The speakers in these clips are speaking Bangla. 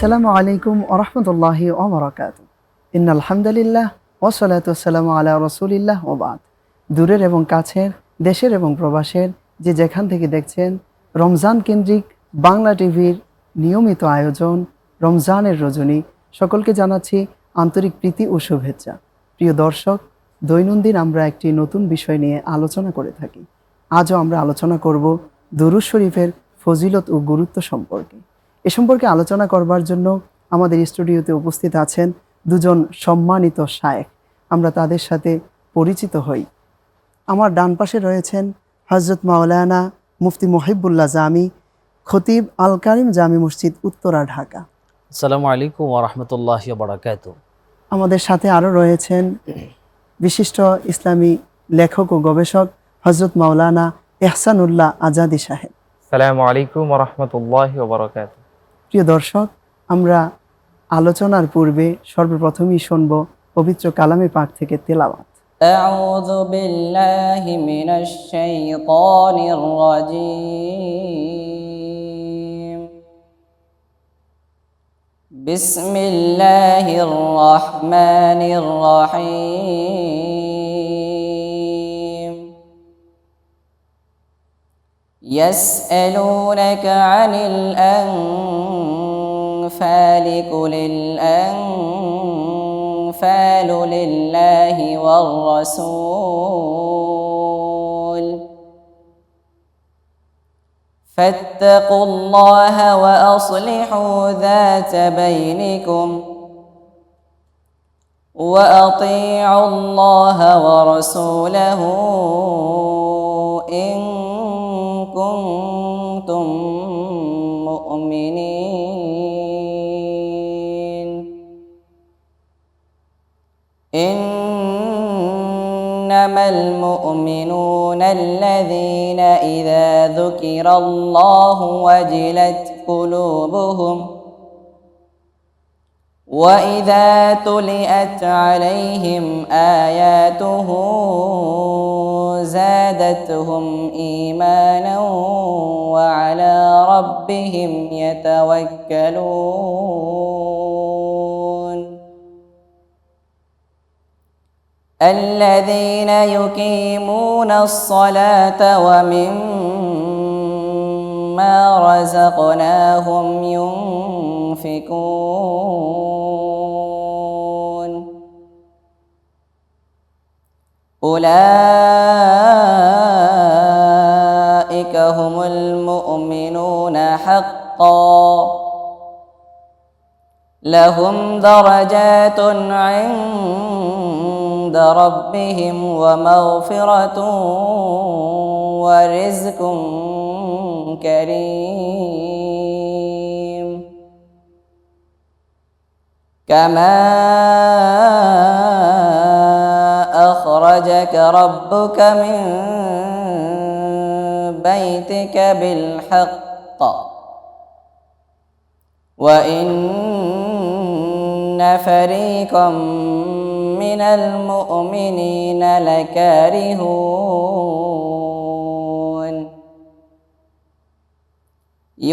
আসসালামু আলাইকুম ওয়া রাহমাতুল্লাহি ওয়া বারাকাতুহু। ইন্নাল হামদুলিল্লাহ ওয়া সলাতু ওয়াসসালামু আলা রাসূলিল্লাহ ওয়া বাদ। দূরের এবং কাছের, দেশের এবং প্রবাসের যে যেখান থেকে দেখছেন, রমজান কেন্দ্রিক বাংলা টিভির নিয়মিত আয়োজন রমজানের রজনী, সকলকে জানাচ্ছি আন্তরিক প্রীতি ও শুভেচ্ছা। প্রিয় দর্শক, দৈনন্দিন আমরা একটি নতুন বিষয় নিয়ে আলোচনা করে থাকি। আজও আমরা আলোচনা করব দুরূদ শরীফের ফজিলত ও গুরুত্ব সম্পর্কে। এ সম্পর্কে আলোচনা করবার জন্য আমাদের স্টুডিওতে উপস্থিত আছেন দুজন সম্মানিত শায়েখ। আমরা তাদের সাথে পরিচিত হই। আমার ডান পাশে রয়েছেন হযরত মাওলানা মুফতি মহিবুল্লাহ জামি, খতিব আল কারিম জামি মসজিদ, উত্তরা, ঢাকা। আসসালামু আলাইকুম ওয়া রাহমাতুল্লাহি ওয়া বারাকাতুহু। আমাদের সাথে আরও রয়েছেন বিশিষ্ট ইসলামী লেখক ও গবেষক হযরত মাওলানা এহসানুল্লাহ আজাদি সাহেব। আসসালামু আলাইকুম ওয়া রাহমাতুল্লাহি ওয়া বারাকাতুহু। প্রিয় দর্শক, আমরা আলোচনার পূর্বে সর্বপ্রথমই শুনব পবিত্র কালামে পাক থেকে তেলাওয়াত। أعوذ بالله من الشيطان الرجيم. بسم الله الرحمن الرحيم. يسألونك عن الأنفال قل الأنفال لله والرسول فاتقوا الله وأصلحوا ذات بينكم وأطيعوا الله ورسوله إن كنتم مؤمنين. إنما المؤمنون الذين إذا ذكر الله وجلت قلوبهم وإذا تليت عليهم آياته زادتهم إيمانا وعلى ربهم يتوكلون. الذين يقيمون الصلاة ومما رزقناهم ينفقون. أولئك هم المؤمنون حقا لهم درجات عند ربهم ومغفرة ورزق كريم. كما أخرجك ربك من بيتك بالحق وإن فريقا من المؤمنين لكارهون.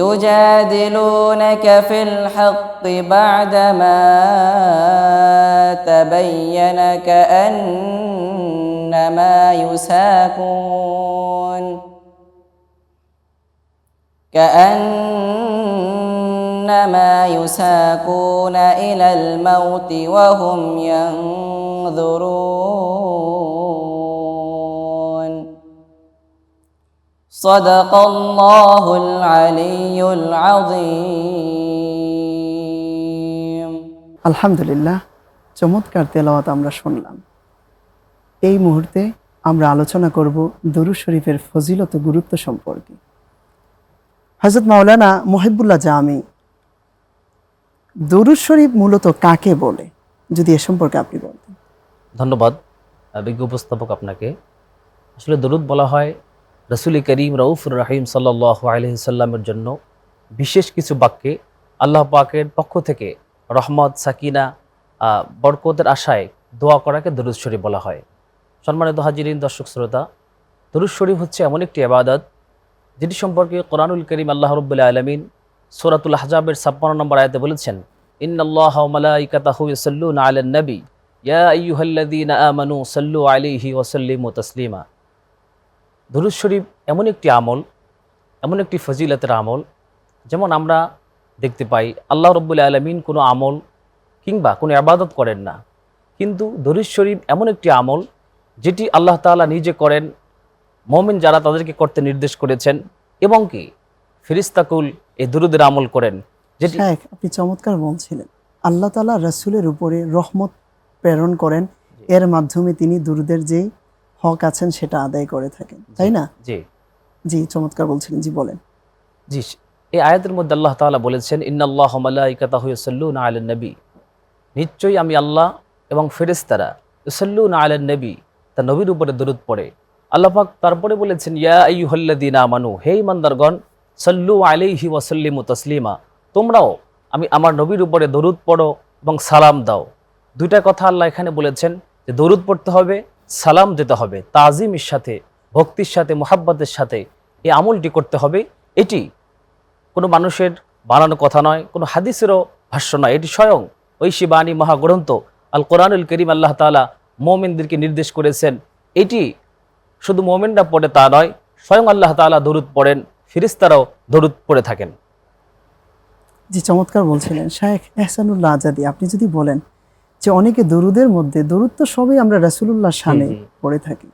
يجادلونك في الحق بعدما تبين كأنما يساقون إلى الموت وهم ينظرون. صدق الله العلي العظيم. আলহামদুলিল্লাহ, চমৎকার তেলাওয়াত আমরা শুনলাম। এই মুহূর্তে আমরা আলোচনা করব দুরূদ শরীফের ফজিলত ও গুরুত্ব সম্পর্কে। হযরত মাওলানা মহিবুল্লাহ জামি, দুরূদ শরীফ মূলত কাকে বলে, যদি এ সম্পর্কে আপনি বলতেন। ধন্যবাদ বিজ্ঞ উপস্থাপক আপনাকে। আসলে দরুদ বলা হয় রাসূল করিম রউফুর রহিম সাল্লাল্লাহু আলাইহি সাল্লামের জন্য বিশেষ কিছু বাক্যে আল্লাহ পাকের পক্ষ থেকে রহমত, সাকিনা, বরকতের আশায় দোয়া করাকে দরুদ শরীফ বলা হয়। সম্মানিত হাজিরিন, দর্শক শ্রোতা, দরুদ শরীফ হচ্ছে এমন একটি ইবাদত যেটি সম্পর্কে কোরআনুল কারীম আল্লাহ রাব্বুল আলামিন সূরাতুল আহজাবের 56 নম্বর আয়াতে বলেছেন, ইন্নাল্লাহা ওয়া মালাইকাতাহু ইউসাল্লুনা আলান নবী ইয়া আইয়ুহাল্লাযীনা আমানু সাল্লু আলাইহি ওয়া সাল্লিমু তাসলিমা। দুরূদ শরীফ এমন একটি আমল, এমন একটি ফজিলতের আমল, যেমন আমরা দেখতে পাই আল্লাহ রাব্বুল আলামিন কোনো আমল কিংবা কোনো ইবাদত করেন না, কিন্তু দরুদ শরীফ এমন একটি আমল যেটি আল্লাহ তাআলা নিজে করেন, মুমিন যারা তাদেরকে করতে নির্দেশ করেছেন, এবং কি ফেরেশতাকুল এই দরুদের আমল করেন, যেটি শায়েখ, আপনি চমৎকার বলছিলেন। আল্লাহ তাআলা রাসূলের উপরে রহমত প্রেরণ করেন, এর মাধ্যমে তিনি দুরুদের যে হক আছেন সেটা আদায় করে থাকেন, তাই না? জি জি, চমৎকার বলছিলেন, জি বলেন। জি এই আয়াতের মধ্যে আল্লাহ তাআলা বলেছেন, ইন্নাল্লাহা ওয়া মালাইকাতাহু ইউসাল্লুনা আলান নবী, নিশ্চয়ই আমি আল্লাহ এবং ফেরেশতারা ইউসাল্লুনা আলান নবী, তা নবীর উপরে দরুদ পড়ে। আল্লাহ পাক তারপরে বলেছেন, ইয়া আইয়ুহাল্লাযীনা আমানু, হে ঈমানদারগণ, সাল্লু আলাইহি ওয়া সাল্লিমু তাসলিমা, তোমরাও আমি আমার নবীর উপরে দরুদ পড়ো এবং সালাম দাও। দুইটা কথা আল্লাহ এখানে বলেছেন যে দরুদ পড়তে হবে, সালাম দিতে হবে, তাজিমের সাথে, ভক্তির সাথে, মুহাব্বতের সাথে এই আমলটি করতে হবে। এটি কোনো মানুষের বানানো কথা নয়, কোনো হাদিসেরও ভাষ্য নয়, এটি স্বয়ং ঐশী বাণী মহাগ্রন্থ আল কোরআনুল করিম আল্লাহ তাআলা মুমিনদেরকে নির্দেশ করেছেন। এটি শুধু মুমিনরা পড়ে তা নয়, স্বয়ং আল্লাহ তাআলা দরুদ পড়েন, ফেরেশতারাও দরুদ পড়ে থাকেন। জি, চমৎকার বলছিলেন শায়েখ এহসানুল্লাহ আজাদী। আপনি যদি বলেন যে অনেকে দরুদের মধ্যে, দরুদ তো সবই আমরা রাসূলুল্লাহর শানে জি। পড়ে থাকি,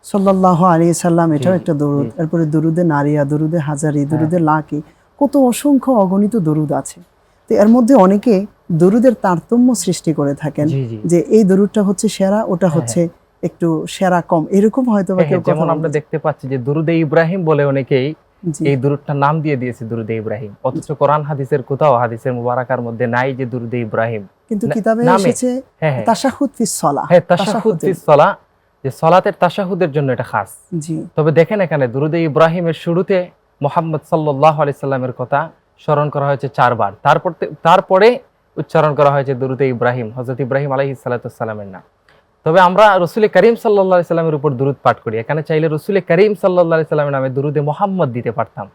সাল্লাল্লাহু আলাইহি সাল্লাম, এটাও জি, একটা দরুদ। জি। এরপরে দরুদে নারিয়া, দরুদে হাজারি, দরুদে লাকি, কত অসংখ্য অগণিত দরুদ আছে। তো এর মধ্যে অনেকে দরুদের তারতম্য সৃষ্টি করে থাকেন, জি, জি। যে এই দরুদটা হচ্ছে সেরা, ওটা হচ্ছে একটু সেরা কম, এরকম হয়তো বা কেউ কথা যেমন আমরা বলছে। দেখতে পাচ্ছি যে দুরুদে ইব্রাহিম বলে অনেকেই জি, এই দুরুদটার নাম দিয়ে দিয়েছে দুরুদে ইব্রাহিম, অথচ কোরআন হাদিসের কোথাও হাদিসের মুবারাকার মধ্যে নাই যে দুরুদে ইব্রাহিম। কিন্তু না- কিতাবে নামে। এসেছে হ্যাঁ হ্যাঁ তাশাহুদ ফিস সালাহ, হ্যাঁ, তাশাহুদ তাশাহুদের। ফিস সালাহ, যে সালাতের তাশাহুদের জন্য এটা খাস। জি, তবে দেখেন এখানে দুরুদে ইব্রাহিমের শুরুতে মুহাম্মদ সাল্লাল্লাহু আলাইহি সাল্লামের কথা স্মরণ করা হয়েছে 4 বার, তারপরে উচ্চারণ করা হয়েছে দুরুদে ইব্রাহিম, হযরত ইব্রাহিম আলাইহিস সালাতু সালামের নাম। তবে আমরা রসুল করিম সাল্লাল্লাহু আলাইহি সাল্লামের উপর দুরুদ পাঠ করি, এখানে চাইলে রসুল করিম সাল্লাল্লাহু আলাইহি সাল্লামের নামে দুরুদে মুহাম্মদ দিতে পারতাম,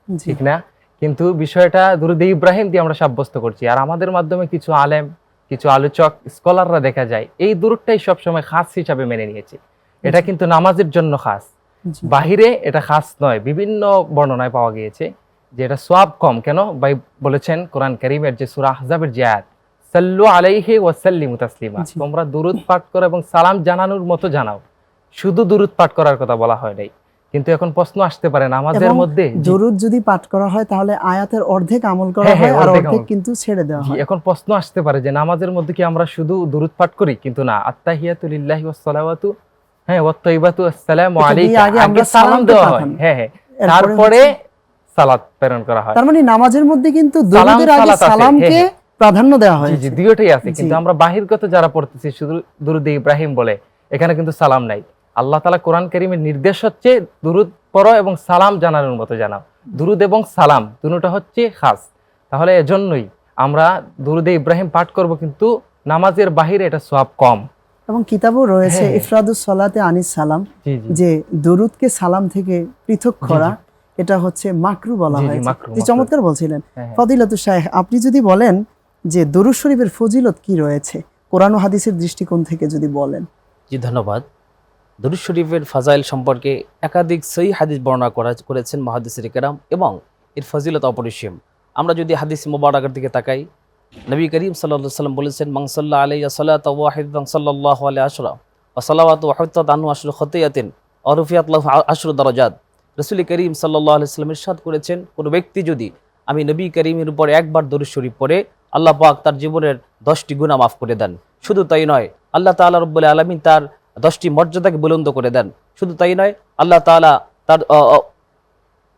জি, ঠিক না? কিন্তু বিষয়টা দুরুদে ইব্রাহিম দিয়ে আমরা সাব্যস্ত করছি। আর আমাদের মাধ্যমে কিছু আলেম, কিছু আলোচক, স্কলাররা দেখা যায় এই দুরুদটাই সবসময় খাস হিসাবে মেনে নিয়েছে। এটা কিন্তু নামাজের জন্য খাস, জি। বাহিরে এটা খাস নয়। বিভিন্ন বর্ণনায় পাওয়া গিয়েছে যে এটা সওয়াব কম। কেন? ভাই বলেছেন কোরআন কারীমের যে সূরা আহজাবের যে আয়াত, সাল্লু আলাইহি ওয়া সাল্লিমু তাসলিমা, জি। তোমরা দুরুদ পাঠ করো এবং সালাম জানানোর মতো জানাও। শুধু দুরুদ পাঠ করার কথা বলা হয় নাই। কিন্তু এখন প্রশ্ন আসতে পারে নামাজের এবং মধ্যে, জি, দরুদ যদি পাঠ করা হয় তাহলে আয়াতের অর্ধেক আমল করা হ্যাঁ, হয়, হ্যাঁ, আর অর্ধেক অর্ধেক আমল। কিন্তু ছেড়ে দেওয়া জি, হয়। এখন প্রশ্ন আসতে পারে যে নামাজের মধ্যে কি আমরা শুধু দুরুদ পাঠ করি? কিন্তু না, আত্তাহিয়াতু লিল্লাহি ওয়াস সালাওয়াতু, হ্যাঁ, ওয়াত তাইবাতু আসসালামু এটা দিয়ে আলাইকা, আগে আগে আমরা সালাম সালামটা দেওয়া হয়, পাঠান। হ্যাঁ হ্যাঁ, এরপরে তারপরে হচ্ছে- সালাত প্রেরণ করা হয়। তার মানে নামাজের মধ্যে কিন্তু সালাম, দরুদের আগে সালাত আছে, সালামকে হ্যাঁ, প্রাধান্য দেওয়া জি হয়েছে। জি, দুইটাই আছে। কিন্তু জি। আমরা বাহিরগত যারা পড়তেছি শুধু দুরুদে ইব্রাহিম বলে, এখানে কিন্তু সালাম নাই। আল্লাহ তাআলা কোরআন কারীমের নির্দেশ হচ্ছে দুরুদ পড়ো এবং সালাম জানানোর মতো জানাও। দুরুদ এবং সালাম দুটোটা হচ্ছে খাস। তাহলে এজন্যই আমরা দুরুদে ইব্রাহিম পাঠ করব, কিন্তু নামাজের বাহিরে এটা সওয়াব কম। এবং কিতাবও রয়েছে হ্যাঁ। ইফরাদুস সালাতে আনিস সালাম, জি জি যে দরুদকে সালাম থেকে পৃথক করা, এটা হচ্ছে মাকরু বলা জি, জি, হয়েছে। মাকরু, জি, মাকরু। চমৎকার বলছিলেন হ্যাঁ। ফদিলাতুশ শাইখ। আপনি যদি বলেন যে দরুদ শরীফের ফজিলত কি রয়েছে কোরআন ও হাদিসের দৃষ্টিকোণ থেকে যদি বলেন। জি, ধন্যবাদ। দরুদ শরীফের ফাজাইল সম্পর্কে একাধিক সহিহ হাদিস বর্ণনা করেছেন মুহাদ্দিসিন কেরাম, এবং এর ফজিলত অপরিসীম। আমরা যদি হাদিস মুবারাকের দিকে তাকাই, নবী করিম সাল্লাল্লাহু আলাইহি ওয়াসাল্লাম বলেছেন, মান সাল্লা আলাইহি সালাতাও ওয়াহিদাতান সাল্লাল্লাহু আলাইহি আশরা ওয়া সালাওয়াতু ওয়াহিদাত আনহু আশরু খতিয়াতিন ওয়া রুফিয়াত লাহু আশরু দারাজাত। রাসূল করিম সাল্লাল্লাহু আলাইহি ওয়াসাল্লাম ইরশাদ করেছেন, কোনো ব্যক্তি যদি আমি নবী করিমের উপর একবার দরুদ শরীফ পড়ে, আল্লাহ পাক তার জীবনের 10টি গুনাহ মাফ করে দেন। শুধু তাই নয়, আল্লাহ তাআলা রব্বুল আলামিন তার 10টি মর্যাদাকে বুলন্দ করে দেন। শুধু তাই নয়, আল্লাহ তাআলা তার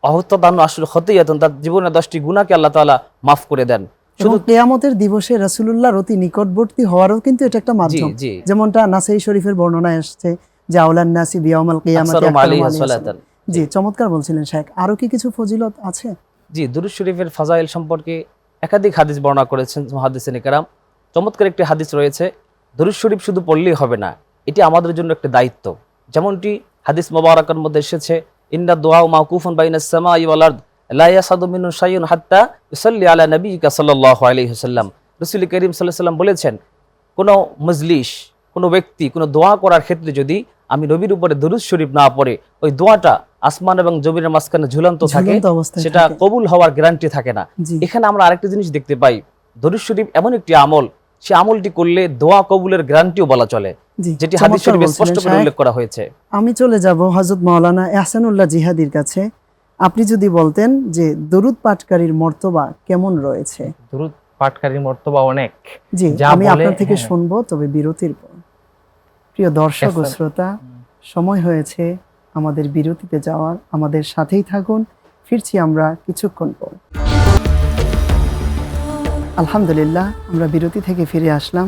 অহত্তাদান আসল খতিয়াতুন, তার জীবনের 10টি গুনাহকে আল্লাহ তাআলা মাফ করে দেন। শুধু কিয়ামতের দিবসে রাসূলুল্লাহর অতি নিকটবর্তী হওয়ারও কিন্তু এটা একটা মাধ্যম। জি। যেমনটা নাসাই শরীফের বর্ণনায় আসছে যে আউলান নাসি বিয়াউমাল কিয়ামাতি আকসারুহুম আকসারুহুম আলাইহি আলাইহি সালাতান। জি, চমৎকার বলছিলেন শাইখ। আরো কি কিছু ফজিলত আছে? জি, দুরূদ শরীফের ফাজাইল সম্পর্কে একাধিক হাদিস বর্ণনা করেছেন মুহাদ্দিসিন কেরাম। চমৎকার একটি হাদিস রয়েছে, দুরূদ শরীফ শুধু পড়লেই হবে না, এটি আমাদের জন্য একটা দায়িত্ব। যেমনটি হাদিস মুবারাকার মধ্যে এসেছে, ইন্না দুআ মাওকুফুন বাইনাস সামাই ওয়াল আরদ লা ইয়াসাদু মিনহু শাইউন হাত্তা ইউসাল্লি আলা নবিয়িকা সাল্লাল্লাহু আলাইহি ওয়াসাল্লাম। রাসূল করিম সাল্লাল্লাহু আলাইহি ওয়াসাল্লাম বলেছেন, কোনো মজলিস, কোনো ব্যক্তি কোনো দোয়া করার ক্ষেত্রে যদি আমি নবীর উপরে দরুদ শরীফ না পড়ে ওই দোয়াটা আসমান এবং জমিনের মাঝখানে ঝুলন্ত থাকে, ঝুলন্ত অবস্থায় সেটা থাকে। কবুল হওয়ার গ্যারান্টি থাকে না। জি এখানে আমরা আরেকটা জিনিস দেখতে পাই, দরুদ শরীফ এমন একটি আমল, সে আমলটি করলে দোয়া কবুলের গ্যারান্টিও বলা চলে, জি যেটি হাদিস চমৎকার শরীফে স্পষ্ট বলছিলেন করে শায়েখ। উল্লেখ করা হয়েছে। আমি চলে যাব হযরত মাওলানা ইহসানুল্লাহ জিহাদির কাছে। আপনি যদি বলতেন যে দরুদ পাঠকারীর মর্তবা কেমন রয়েছে। দুরূদ পাঠকারীর মর্তবা অনেক। জি যা আমি বলে, আপনার থেকে হ্যাঁ। শুনবো, তবে বিরতির পর। প্রিয় দর্শক ও এহসান। শ্রোতা, সময় হয়েছে আমাদের বিরতিতে যাওয়ার। আমাদের সাথেই থাকুন, ফিরছি আমরা কিছুক্ষণ পর। আলহামদুলিল্লাহ, আমরা বিরতি থেকে ফিরে আসলাম।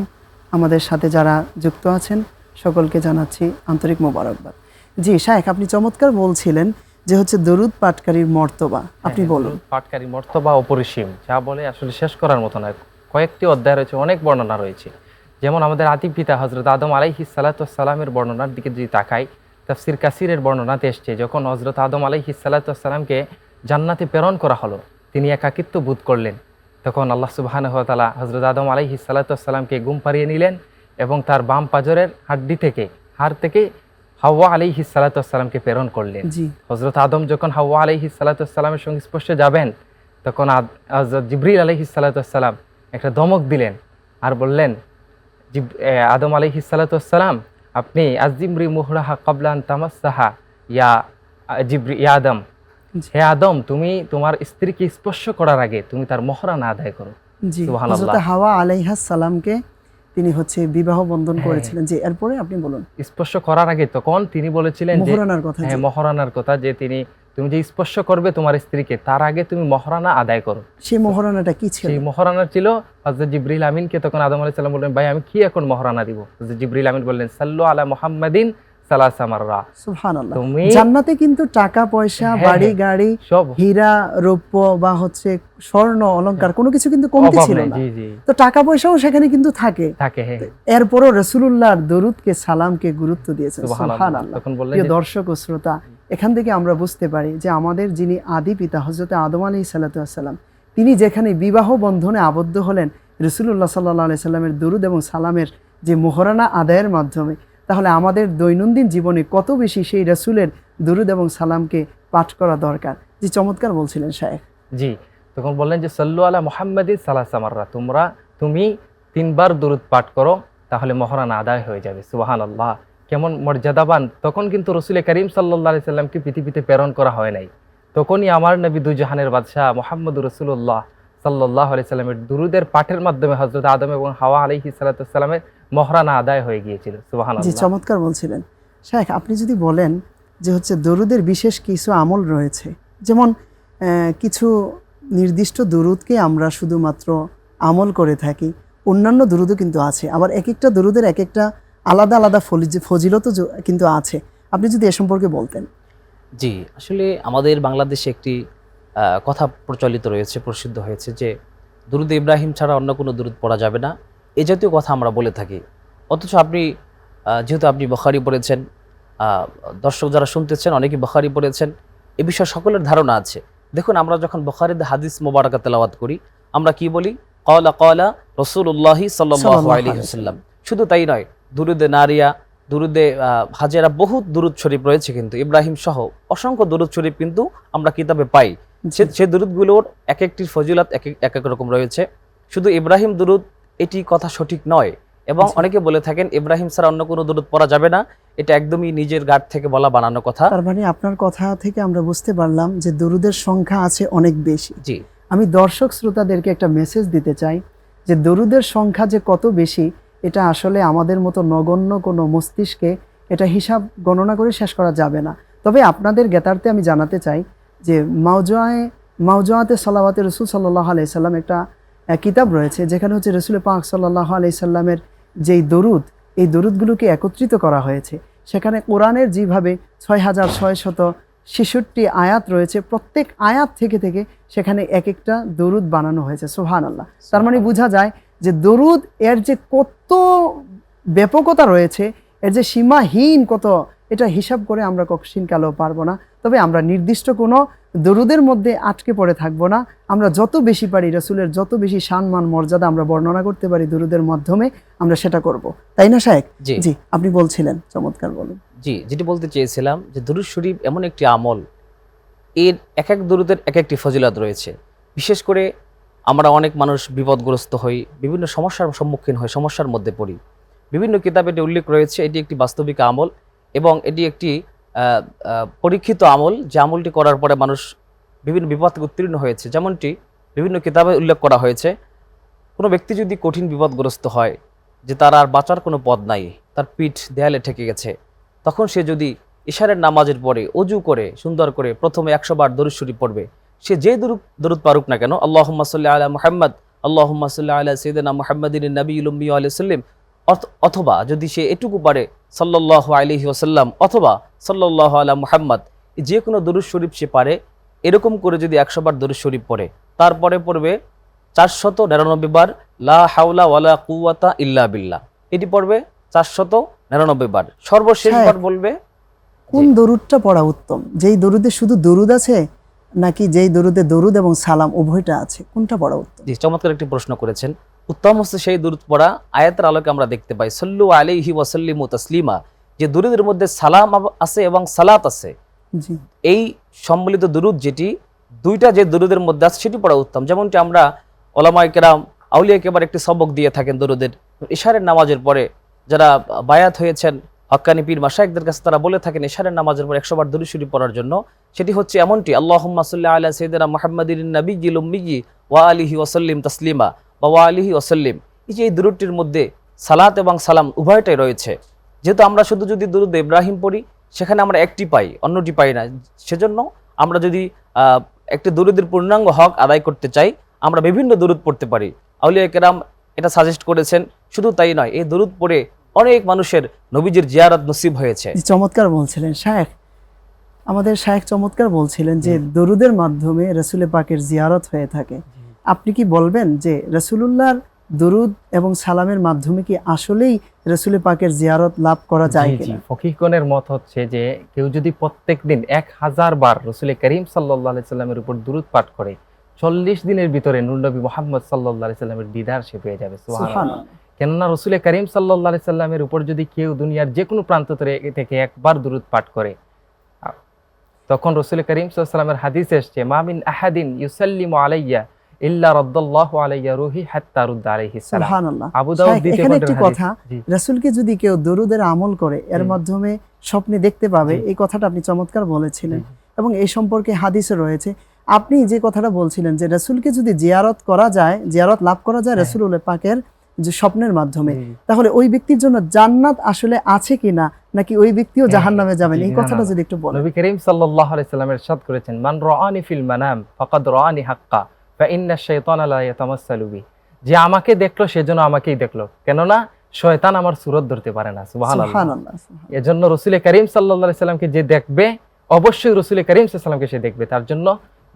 আমাদের সাথে যারা যুক্ত আছেন সকলকে জানাচ্ছি আন্তরিক মোবারকবাদ। জি শায়েখ, আপনি চমৎকার বলছিলেন যে হচ্ছে দরুদ পাঠকারীর মর্তবা। আপনি হ্যাঁ, বলুন। দুরূদ পাঠকারী মর্তবা অপরিসীম, যা বলে আসলে শেষ করার মতো নয়। কয়েকটি অধ্যায় রয়েছে, অনেক বর্ণনা রয়েছে। যেমন আমাদের আদি পিতা হযরত আদম আলাইহিস সালাতু ওয়াস সালামের বর্ণনার দিকে যদি তাকাই, তাফসীর কাসিরের বর্ণনাতে এসেছে, যখন হযরত আদম আলাইহিস সালাতু ওয়াস সালামকে জান্নাতে প্রেরণ করা হলো, তিনি একাকিত্ব বোধ করলেন। তখন আল্লাহ সুবহানাহু ওয়া তাআলা হযরত আদম আলাইহিস সালাতু ওয়াস সালামকে ঘুম পাড়িয়ে নিলেন এবং তার বাম পাজরের হাড় থেকে হাওয়া আলাইহিস সালাতু ওয়াস সালামকে প্রেরণ করলেন। জি হযরত আদম যখন হাওয়া আলাইহিস সালাতু ওয়াস সালামের সঙ্গে স্পর্শে যাবেন, তখন হযরত জিবরিল আলাইহিস সালাতু ওয়াস সালাম একটা ধমক দিলেন আর বললেন, আদম আলাইহিস সালাতু ওয়াস সালাম, আপনি আজিমরি মুহরাহা ক্বাবলা আন তামাসসাহা ইয়া ইয়া আদম, জি। হে আদম, তুমি তোমার স্ত্রীকে স্পর্শ করার আগে তুমি তার মহরানা আদায় করো। জি সুবহানাল্লাহ। হযরত হাওয়া আলাইহাস সালামকে তিনি হচ্ছে বিবাহ বন্ধন হ্যাঁ। করেছিলেন। জি এরপরে আপনি বলুন স্পর্শ করার আগে তখন তিনি বলেছিলেন যে মোহরানার কথা। হ্যাঁ, জি। মহরানার কথা, যে তুমি যে স্পর্শ করবে তোমার স্ত্রীকে, তার আগে তুমি মহরানা আদায় করো। সেই মোহরানাটা কি ছিল? সেই মহরানা ছিল হযরত জিবরিল আমিনকে তখন আদম আলাইহিস সালাম বললেন, ভাই আমি কি এখন মহরানা দিব? হযরত জিবরিল আমিন বললেন, সাল্লু আলা মুহাম্মাদিন সালাসা মাররা। সুবহানাল্লাহ। তুমি জান্নাতে কিন্তু টাকা পয়সা, হ্যাঁ, বাড়ি হ্যাঁ, গাড়ি, সব হীরা রৌপ্য বা হচ্ছে স্বর্ণ অলংকার কোনো কিছু কিন্তু কমতি অভাব ছিল নেই। না। জি জি, তো টাকা পয়সাও সেখানে কিন্তু থাকে। থাকে। হ্যাঁ, এরপরও রাসূলুল্লাহর দরুদকে সালামকে গুরুত্ব দিয়েছেন। সুবহানাল্লাহ। সুবহানাল্লাহ। তখন বললেন প্রিয় যে দর্শক ও শ্রোতা, এখান থেকে আমরা বুঝতে পারি যে আমাদের যিনি আদি পিতা হযরত আদম আলাইহিস সালাতু ওয়াস সালাম, তিনি যেখানে বিবাহ বন্ধনে আবদ্ধ হলেন রাসূলুল্লাহ সাল্লাল্লাহু আলাইহি সাল্লামের দরুদ এবং সালামের যে মোহরানা আদায়ের মাধ্যমে, তাহলে আমাদের দৈনন্দিন জীবনে কত বেশি সেই রাসূলের দরুদ এবং সালামকে পাঠ করা দরকার। যে চমৎকার বলছিলেন শায়েখ। জি, তখন বললেন যে সাল্লু আলা মুহাম্মাদিন সালাসা মাররা, তুমি 3 বার দরুদ পাঠ করো, তাহলে মহরানা আদায় হয়ে যাবে। সুবহানাল্লাহ, কেমন মর্যাদাবান! তখন কিন্তু রাসূল করিম সাল্লাল্লাহু আলাইহি সাল্লামকে পৃথিবীতে প্রেরণ করা হয় নাই। তখনই আমার নবী দুই জাহানের বাদশাহ মুহাম্মদুর রাসূলুল্লাহ সাল্লাল্লাহু আলাইহি সাল্লামের দুরুদের পাঠের মাধ্যমে হযরত আদম এবং হাওয়া আলাইহিস সালাতু ওয়াস সালামের মহরানা আদায় হয়ে গিয়েছিল। জি সুবহানাল্লাহ। চমৎকার বলছিলেন শায়েখ। আপনি যদি বলেন যে হচ্ছে দরুদের বিশেষ কিছু আমল রয়েছে, যেমন কিছু নির্দিষ্ট দরুদকে আমরা শুধুমাত্র আমল করে থাকি, অন্যান্য দরুদও কিন্তু আছে, আবার এক একটা দরুদের এক একটা আলাদা আলাদা ফজিলতও কিন্তু আছে। আপনি যদি এ সম্পর্কে বলতেন। জি, আসলে আমাদের বাংলাদেশে একটি কথা প্রচলিত রয়েছে, প্রসিদ্ধ হয়েছে যে দুরুদ ইব্রাহিম ছাড়া অন্য কোনো দুরুদ পড়া যাবে না, এই জাতীয় কথা আমরা বলে থাকি। অথচ আপনি যেহেতু আপনি বুখারী পড়েছেন, দর্শক যারা শুনতেছেন অনেকেই বুখারী পড়েছেন, এ বিষয়ে সকলের ধারণা আছে। দেখুন, আমরা যখন বুখারীতে হাদিস মোবারকা তেলাওয়াত করি, আমরা কি বলি? ক্বালা ক্বালা রাসূলুল্লাহি সাল্লাল্লাহু আলাইহি ওয়াসাল্লাম। শুধু তাই নয়, দুরুদে নারিয়া, দুরুদে হাজেরা, বহুত দুরুদ শরীফ রয়েছে, কিন্তু ইব্রাহিম সহ অসংখ্য দুরুদ শরীফ কিন্তু আমরা কিতাবে পাই। সেই দুরুদগুলোর এক একটির ফজিলত এক এক রকম রয়েছে। শুধু ইব্রাহিম দুরুদ এটি কথা সঠিক নয়, এবং অনেকে বলে থাকেন ইব্রাহিম ছাড়া অন্য কোনো দুরুদ পড়া যাবে না, এটা একদমই নিজের গাট থেকে বলা বানানো কথা। তার মানে আপনার কথা থেকে আমরা বুঝতে পারলাম যে দরুদের সংখ্যা আছে অনেক বেশি। জি, আমি দর্শক শ্রোতাদেরকে একটা মেসেজ দিতে চাই যে দরুদের সংখ্যা যে কত বেশি, এটা আসলে আমাদের মতো নগণ্য কোনো মস্তিষ্কে এটা হিসাব গণনা করে শেষ করা যাবে না। তবে আপনাদের জ্ঞাতার্থে আমি জানাতে চাই যে মাওজুআতে সালাওয়াতে রাসূল সাল্লাল্লাহু আলাইহি সাল্লাম একটা কিতাব রয়েছে, যেখানে হচ্ছে রাসূল পাক সাল্লাল্লাহু আলাইহি সাল্লামের যেই দরুদ, এই দরুদগুলোকে একত্রিত করা হয়েছে। সেখানে কোরআনের যেভাবে 6666 আয়াত রয়েছে, প্রত্যেক আয়াত থেকে থেকে সেখানে এক একটা দরুদ বানানো হয়েছে। সুবহানাল্লাহ। তার মানে বোঝা যায় যে দরুদ এর যে কত ব্যাপকতা রয়েছে, এর যে সীমাহীন কত, এটা হিসাব করে আমরা কখনো কালেও পারবো না। তবে আমরা নির্দিষ্ট কোনো দরুদের মধ্যে আটকে পড়ে থাকবো না। আমরা যত বেশি পারি রাসূলের যত বেশি সম্মান মর্যাদা আমরা বর্ণনা করতে পারি দরুদের মাধ্যমে, আমরা সেটা করব, তাই না শায়েখ? জি জি, আপনি বলছিলেন, চমৎকার বলুন। জি, যেটি বলতে চেয়েছিলাম যে দুরূদ শরীফ এমন একটি আমল, এর এক এক দরুদের এক একটি ফজিলত রয়েছে। বিশেষ করে আমরা অনেক মানুষ বিপদগ্রস্ত হই, বিভিন্ন সমস্যার সম্মুখীন হই, সমস্যার মধ্যে পড়ি। বিভিন্ন কিতাবে এটি উল্লেখ রয়েছে, এটি একটি বাস্তবিক আমল এবং এটি একটি পরীক্ষিত আমল, যে আমলটি করার পরে মানুষ বিভিন্ন বিপদ থেকে উত্তীর্ণ হয়েছে। যেমনটি বিভিন্ন কিতাবে উল্লেখ করা হয়েছে, কোনো ব্যক্তি যদি কঠিন বিপদগ্রস্ত হয়, যে তার আর বাঁচার কোনো পথ নাই, তার পিঠ দেয়ালে ঠেকে গেছে, তখন সে যদি ইশারের নামাজের পরে অজু করে সুন্দর করে প্রথমে 100 বার দরুদ শরীফ পড়বে, সে যে দরুদ পারুক না কেন, আল্লাহুম্মা সাল্লি আলা মুহাম্মদ, আল্লাহুম্মা সাল্লি আলা সাইয়্যিদিনা মুহাম্মাদিন নবিয়্যিল উম্মি ওয়া আলিহি সাল্লাম, অথবা যদি সে এটুকু পারে সাল্লাল্লাহু আলাইহি ওয়াসাল্লাম অথবা সাল্লাল্লাহু আলা মুহাম্মদ, যে কোনো দরুদ শরীফ সে পারে, এরকম করে যদি 100 বার দরুদ শরীফ পড়ে, তারপরে পড়বে 499 বার লা হাওলা ওয়ালা কুওয়াতা ইল্লা বিল্লাহ, এটি পড়বে 499 বার। সর্বশেষ বার বলবে কোন দরুদটা পড়া উত্তম? যেই দরুদে শুধু দরুদ আছে, নাকি যেই দরুদে দরুদ এবং সালাম উভয়টা আছে, কোনটা পড়া উত্তম? জি, চমৎকার একটি প্রশ্ন করেছেন। উত্তম হচ্ছে সেই দরুদ পড়া, আয়াতের আলোকে আমরা দেখতে পাই সাল্লু আলাইহি ওয়া সাল্লিমু তাসলিমা, যে দরুদের মধ্যে সালাম আছে এবং সালাত আছে, জি, এই সম্মিলিত দরুদ যেটি দুইটা যে দরুদের মধ্যে আছে সেটি পড়া উত্তম। যেমনটি আমরা ওলামায়ে কেরাম আউলিয়া কেবার একটি সবক দিয়ে থাকেন দরুদের, ইশারের নামাজের পরে যারা বায়াত হয়েছেন হক্কানি পীর মাশায়েখদের কাছে, তারা বলে থাকেন ইশারের নামাজের পর 100 বার দরুদ শরীফ পড়ার জন্য। সেটি হচ্ছে এমনটি আল্লাহুম্মা সাল্লি আলা সাইয়্যিদিনা মুহাম্মাদিন নবিয়্যিল উম্মি ওয়া আলিহি ওয়া সাল্লিম তাসলিমা বা ওয়া আলিহি ওয়া সাল্লিম, এই যে এই দরুদটির মধ্যে সালাত এবং সালাম উভয়টাই রয়েছে। যেহেতু আমরা শুধু যদি দরুদ ইব্রাহিম পড়ি, সেখানে আমরা একটি পাই, অন্যটি পাই না। সেজন্য আমরা যদি একটি দরুদের পূর্ণাঙ্গ হক আদায় করতে চাই, আমরা বিভিন্ন দরুদ পড়তে পারি। আউলিয়া কেরাম এটা সাজেস্ট করেছেন। শুধু তাই নয়, এই দরুদ পড়ে অনেক মানুষের নবীজির জিয়ারত নসিব হয়েছে। জি, চমৎকার বলছিলেন শায়েখ। আমাদের শায়েখ চমৎকার বলছিলেন যে দরুদের মাধ্যমে রাসূল পাকের জিয়ারত হয়ে থাকে। আপনি কি বলবেন যে রাসূলুল্লাহর দরুদ এবং সালামের মাধ্যমে কি আসলেই রাসূল পাকের জিয়ারত লাভ করা যায় জি, জি, কিনা? ফকিহগণের মত হচ্ছে যে কেউ যদি প্রত্যেকদিন 1000 বার রাসূল করিম সাল্লাল্লাহু আলাইহি সাল্লামের উপর দুরূদ পাঠ করে, 40 দিনের ভিতরে নূর নবী মুহাম্মদ সাল্লাল্লাহু আলাইহি সাল্লামের দিদার সে পেয়ে যাবে। সুবহানাল্লাহ। সুবহানাল্লাহ। কেননা রাসূল করিম সাল্লাল্লাহু আলাইহি সাল্লামের উপর যদি কেউ দুনিয়ার যে কোনো প্রান্ত থেকে একবার দুরূদ পাঠ করে, তখন রাসূল করিম সাল্লাল্লাহু আলাইহি সাল্লামের হাদিসে এসেছে, মা মিন আহাদিন ইউসাল্লিমু আলাইয়া ইল্লা রাদ্দাল্লাহু আলাইয়া রূহি হাত্তা রুদ্দা আলাইহিস সালাম। সুবহানাল্লাহ। আবু দাউদ শায়েখ, দ্বিতীয় এখানে খণ্ডের একটি হাদিস। কথা, জি। রাসূলকে যদি কেউ দরুদের আমল করে এর মাধ্যমে স্বপ্নে দেখতে পাবে, এই কথাটা আপনি চমৎকার বলেছিলেন এবং এই সম্পর্কে হাদিসে রয়েছে। আপনি যে কথাটা বলছিলেন যে রাসূলকে যদি জিয়ারত করা যায়, জিয়ারত লাভ করা যায় রাসূলুল্লাহ পাকের যে স্বপ্নের মাধ্যমে, তাহলে ওই ব্যক্তির জন্য জান্নাত আসলে আছে কিনা, নাকি ওই ব্যক্তিও জাহান্নামে যাবেন, এই কথাটা যদি একটু বলেন। নবী করিম সাল্লাল্লাহু আলাইহি সাল্লাম ইরশাদ করেছেন, মান রাআনি ফিল মানাম ফাকাদ রাআনি হাক্কা ফা ইন্না শাইতানা লা ইয়াতামাসসালু বি, যে আমাকে দেখলো সেজন্য আমাকেই দেখলো, কেননা শয়তান আমার সূরত ধরতে পারে না। সুবহানাল্লাহ। সুবহানাল্লাহ। এজন্য রাসূল করিম সাল্লাল্লাহু আলাইহি সাল্লামকে যে দেখবে, অবশ্যই রাসূল করিম সাল্লাল্লাহু আলাইহি সাল্লামকে সে দেখবে, তার জন্য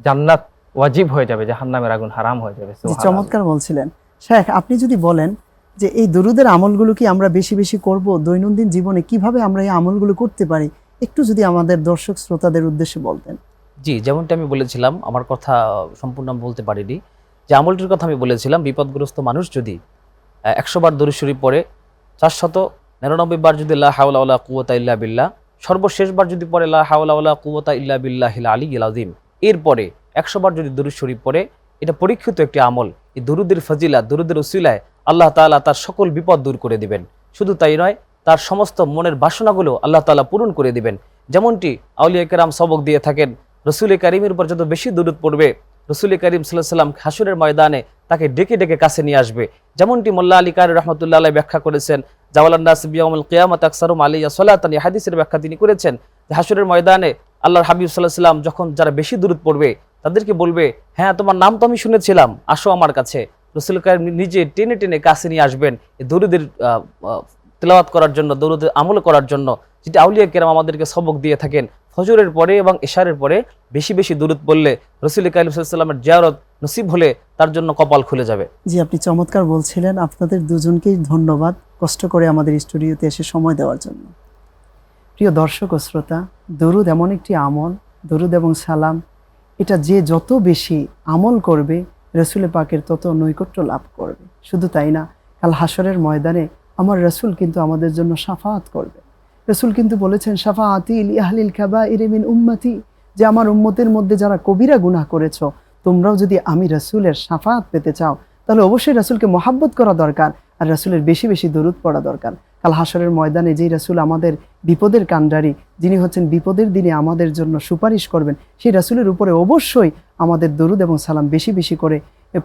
জান্নাত ওয়াজিব হয়ে যাবে, জাহান্নামের আগুন হারাম হয়ে যাবে। জি, সুবহানাল্লাহ। চমৎকার বলছিলেন শায়েখ। আপনি যদি বলেন যে এই দরুদের আমলগুলো কি আমরা বেশি বেশি করব, দৈনন্দিন জীবনে কিভাবে আমরা এই আমলগুলো করতে পারি, একটু যদি আমাদের দর্শক শ্রোতাদের উদ্দেশ্যে বলতেন। জি, যেমনটা আমি বলেছিলাম, আমার কথা সম্পূর্ণ আমি বলতে পারিনি, যে আমলটির কথা আমি বলেছিলাম, বিপদগ্রস্ত মানুষ যদি 100 বার দরুদ শরীফ পড়ে, 499 বার যদি লা হাওলা ওয়ালা কুওয়াতা ইল্লা বিল্লাহ, সর্বশেষ বার যদি পড়ে লা হাওলা ওয়ালা কুওয়াতা ইল্লা বিল্লাহিল আলিয়্যিল আযীম, এরপরে 100 বার যদি দরুদ শরীফ পড়ে, এটা পরীক্ষিত একটি আমল। এই দরুদের ফজিলাত, দরুদের উসিলায় আল্লাহ তাআলা তার সকল বিপদ দূর করে দিবেন। শুধু তাই নয়, তার সমস্ত মনের বাসনাগুলো আল্লাহ তাআলা পূরণ করে দিবেন। যেমনটি আউলিয়া কেরাম সবক দিয়ে থাকেন, রাসূল কারীমের উপর যত বেশি দরুদ পড়বে, রাসূল কারীম সাল্লাল্লাহু আলাইহি ওয়াসাল্লাম হাসরের ময়দানে তাকে ডেকে ডেকে কাছে নিয়ে আসবে। যেমনটি মোল্লা আলী কারি রাহমাতুল্লাহ আলাইহি ব্যাখ্যা করেছেন, জাওয়ালান নাস বিয়াউমুল কিয়ামাত আকসারুম আলাইয়া সালাতান, এই হাদিসের ব্যাখ্যা তিনি করেছেন যে হাসরের ময়দানে আল্লাহর হাবিব সাল্লাল্লাহু আলাইহি ওয়াসাল্লাম যখন যারা বেশি দরুদ পড়বে তাদেরকে বলবে, হ্যাঁ তোমার নাম তো আমি শুনেছিলাম, আসো আমার কাছে। রাসূল কারীম নিজে টেনে টেনে কাছে নিয়ে আসবেন এই দরুদের তেলাওয়াত করার জন্য, দরুদের আমল করার জন্য, যেটা আউলিয়া কেরাম আমাদেরকে সবক দিয়ে থাকেন। ফজরের পরে এবং ইশারের পরে বেশি বেশি দরুদ পড়লে রাসূল কারীম সাল্লাল্লাহু আলাইহি ওয়াসাল্লামের জিয়ারত নসিব হলে তার জন্য কপাল খুলে যাবে। জি, আপনি চমৎকার বলছিলেন। আপনাদের দুজনকেই ধন্যবাদ কষ্ট করে আমাদের স্টুডিওতে এসে সময় দেওয়ার জন্য। প্রিয় দর্শক ও শ্রোতা, দরুদ এমন একটি আমল, দরুদ এবং সালাম এটা যে যত বেশি আমল করবে রসুল পাকের তত নৈকট্য লাভ করবে। শুধু তাই না, কাল হাসরের ময়দানে আমার রসুল কিন্তু আমাদের জন্য শাফাআত করবে। রসুল কিন্তু বলেছেন, শাফাআতি লি আহলিল কাবাইরি মিন উম্মতি, যে আমার উম্মতের মধ্যে যারা কবিরা গুনাহ করেছো, তোমরাও যদি আমি রসুলের শাফাআত পেতে চাও তাহলে অবশ্যই রসুলকে মহাব্বত করা দরকার, আর রসুলের বেশি বেশি দরুদ পড়া দরকার। কাল হাসরের ময়দানে যেই রসুল আমাদের বিপদের কান্ডারি, যিনি হচ্ছেন বিপদের দিনে আমাদের জন্য সুপারিশ করবেন, সেই রসুলের উপরে অবশ্যই আমাদের দরুদ এবং সালাম বেশি বেশি করে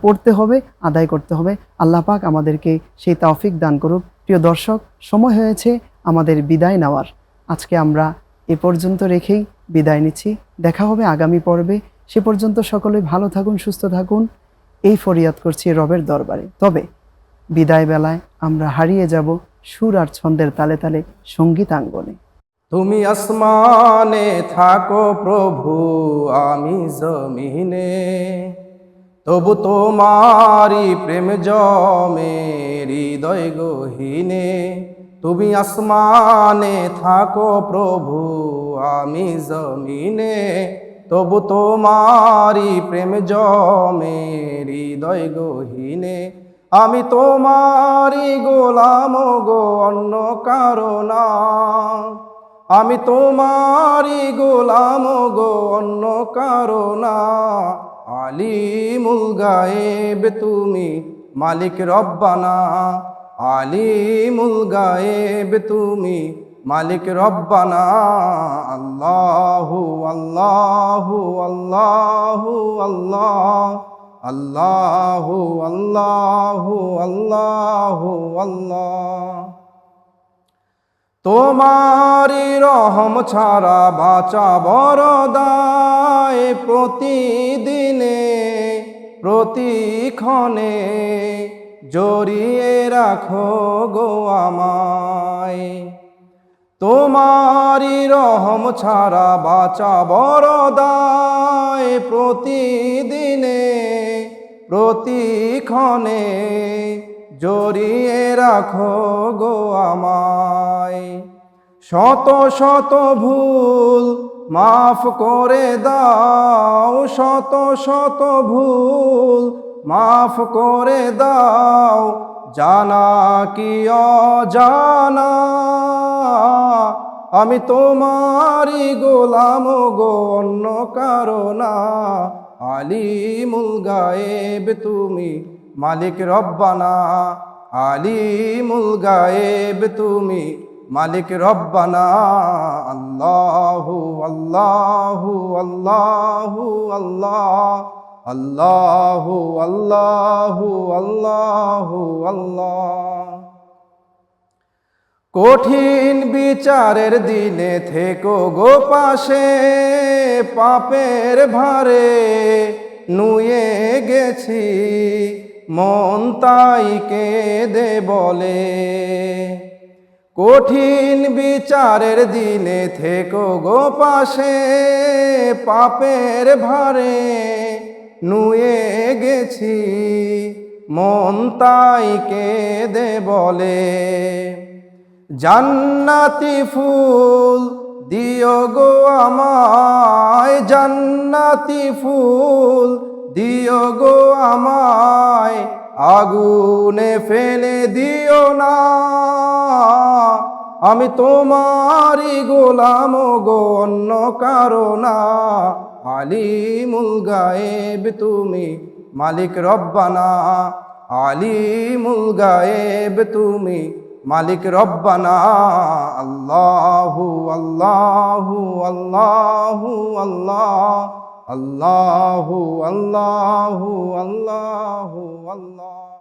পড়তে হবে, আদায় করতে হবে। আল্লাহ পাক আমাদেরকে সেই তৌফিক দান করুক। প্রিয় দর্শক, সময় হয়েছে আমাদের বিদায় নেওয়ার। আজকে আমরা এ পর্যন্ত রেখেই বিদায় নিচ্ছি। দেখা হবে আগামী পর্বে। সে পর্যন্ত সকলে ভালো থাকুন, সুস্থ থাকুন, এই ফরিয়াদ করছি রবের দরবারে। তবে বিদায় বেলায় আমরা হারিয়ে যাব সুর আর ছন্দের তালে তালে সঙ্গীতাঙ্গনে। তুমি আসমানে থাকো প্রভু, আমি জমিনে, তবু তোমারি প্রেম জমে হৃদয় গহীনে। তুমি আসমানে থাকো প্রভু, আমি জমিনে, তবু তোমারি প্রেম জমে হৃদয় গহীনে। আমি তোমারি গোলাম গো, অন্য কারো না। আমি তোমারি গোলাম গো, অন্য কারো না। আলিমুল গায়েব তুমি, মালিক রব্বানা। আলিমুল গায়েব তুমি, মালিক রব্বানা। আল্লাহু আল্লাহু আল্লাহু আল্লাহ, আল্লাহু আল্লাহু আল্লাহু আল্লাহ। তোমারি রহম ছাড়া বাঁচা বড় দায়, প্রতিদিনে প্রতিক্ষণে জড়িয়ে রাখো গো আমায়। তোমারি রহম ছাড়া বাঁচা বড় দায়, প্রতিদিনে প্রতিক্ষণে জড়িয়ে রাখো গো আমায়। শত শত ভুল মাফ করে দাও, শত শত ভুল মাফ করে দাও, জানা কি অজানা। আমি তোমারি গোলাম গো, অন্য কারো না। আলিমুল গায়েব তুমি, মালিক রব্বানা। আলিমুল গায়েব তুমি, মালিক রব্বানা। আল্লাহু আল্লাহু আল্লাহু আল্লাহ, আল্লাহু আল্লাহু আল্লাহু আল্লাহ। কঠিন বিচারের দিনে থেকো গো পাশে, পাপের ভারে নুয়ে গেছি, মন তাই কেঁদে বলে। কঠিন বিচারের দিনে থেকো গো পাশে, পাপের ভারে নুয়ে গেছি, মন তাই কেঁদে বলে। জান্নাতি ফুল দিও গো আমায়, জান্নাতি ফুল দিও গো আমায়, আগুনে ফেলে দিও না। আমি তোমারি গোলাম গো, অন্য কারো না। আলিমুল গায়েব তুমি, মালিক রব্বানা। আলিমুল গায়েব তুমি, মালিক রব্বানা। আল্লাহু আল্লাহু আল্লাহু আল্লাহ, আল্লাহু আল্লাহু আল্লাহু আল্লাহ।